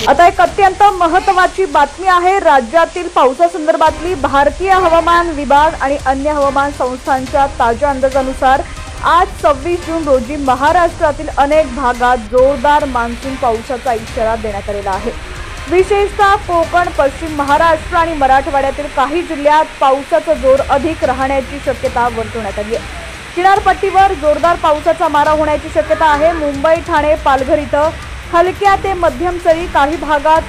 आता एक अत्यंत महत्त्वाची बातमी आहे। राज्यातील पावसासंदर्भातली भारतीय हवामान विभाग आणि अन्य हवामान संस्थांच्या ताज्या अंदाजानुसार आज 26 जून रोजी महाराष्ट्रातील अनेक भागात जोरदार मान्सून पावसाचा इशारा देण्यात आलेला आहे। विशेषतः कोकण, पश्चिम महाराष्ट्र आणि मराठवाड्यातील काही जिल्ह्यात पावसाचा जोर अधिक राहण्याची शक्यता वर्तवण्यात आली आहे। किनारपट्टीवर जोरदार पावसाचा मारा होण्याची शक्यता आहे। मुंबई, ठाणे, पालघर इथं हलक्या ते मध्यम सरी काही भागात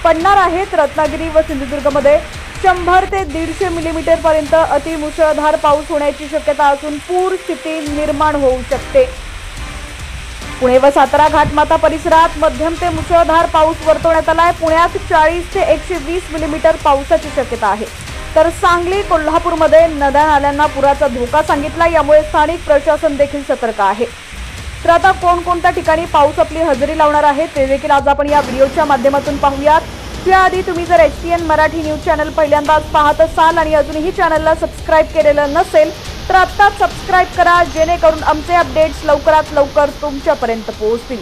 पडणार आहेत। रत्नागिरी व सिंधुदुर्गमध्ये 100 ते 150 मिलीमीटर पर्यंत अतिमुसळधार पाऊस होण्याची शक्यता असून पूर स्थिती निर्माण होऊ शकते। पुणे व सातारा घाटमाता परिसरात मध्यम ते मुसळधार पाऊस वर्तवण्यात आलाय। पुण्यात 40 ते 120 मिलीमीटर पावसाची शक्यता आहे। तर सांगली, कोल्हापूरमध्ये नद्या नाल्यांना पुराचा धोका सांगितला, यामुळे स्थानिक प्रशासन देखील सतर्क आहे। तर आता कोणकोणत्या ठिकाणी पाऊस आपली हजेरी लावणार आहे ते देखील आज आपण या व्हिडिओच्या माध्यमातून पाहूयात। त्याआधी तुम्ही जर HTN मराठी न्यूज चॅनल पहिल्यांदाच पाहत असाल आणि अजूनही चॅनलला सबस्क्राइब केलेलं नसेल तर आत्ताच सबस्क्राइब करा, जेणेकरून आमचे अपडेट्स लवकरात लवकर तुमच्यापर्यंत पोहोचतील।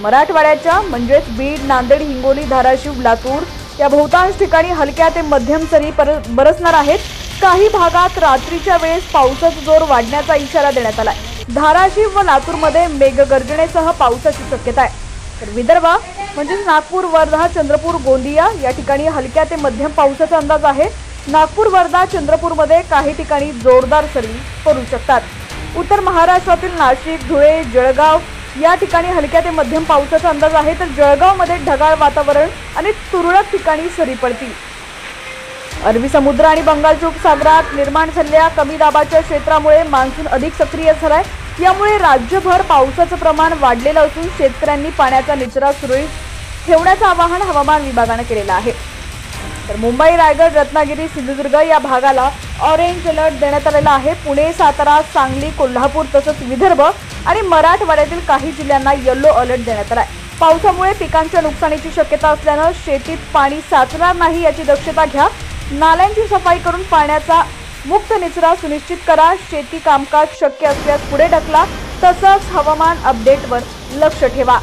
मराठवाड्याच्या म्हणजेच बीड, नांदेड, हिंगोली, धाराशिव, लातूर या बहुतांश ठिकाणी हलक्या ते मध्यम सरी बरसणार आहेत। काही भागात रात्रीच्या वेळेस पावसाचा जोर वाढण्याचा इशारा देण्यात आलाय। धाराशिव व लातूरमध्ये मेघगर्जनेसह पावसाची शक्यता आहे। तर विदर्भ म्हणजे नागपूर, वर्धा, चंद्रपूर, गोंदिया या ठिकाणी हलक्या ते मध्यम पावसाचा अंदाज आहे। नागपूर, वर्धा, चंद्रपूरमध्ये काही ठिकाणी जोरदार सरी पडू शकतात। उत्तर महाराष्ट्रातील नाशिक, धुळे, जळगाव या ठिकाणी हलक्या ते मध्यम पावसाचा अंदाज आहे। तर जळगावमध्ये ढगाळ वातावरण आणि तुरळक ठिकाणी सरी पडतील। अरबी समुद्र आणि बंगालच्या उपसागरात निर्माण झालेल्या कमी दाबाच्या क्षेत्रामुळे मान्सून अधिक सक्रिय झालाय। यामुळे राज्यभर पावसाचं प्रमाण वाढलेलं असून शेतकऱ्यांनी पाण्याचा निचरा सुरळीत ठेवण्याचं आवाहन हवामान विभागाने केलेलं आहे। तर मुंबई, रायगड, रत्नागिरी, सिंधुदुर्ग या भागाला ऑरेंज अलर्ट देण्यात आलेला आहे। पुणे, सातारा, सांगली, कोल्हापूर तसंच विदर्भ आणि मराठवाड्यातील काही जिल्ह्यांना येलो अलर्ट देण्यात आलाय। पावसामुळे पिकांच्या नुकसानीची शक्यता असल्यानं शेतीत पाणी साचणार नाही याची दक्षता घ्या। नाल्यांची सफाई करून पाण्याचा मुक्त निचरा सुनिश्चित करा। शेती कामकाज शक्य असल्यास पुढे ढकला, तसंच हवामान अपडेटवर लक्ष ठेवा।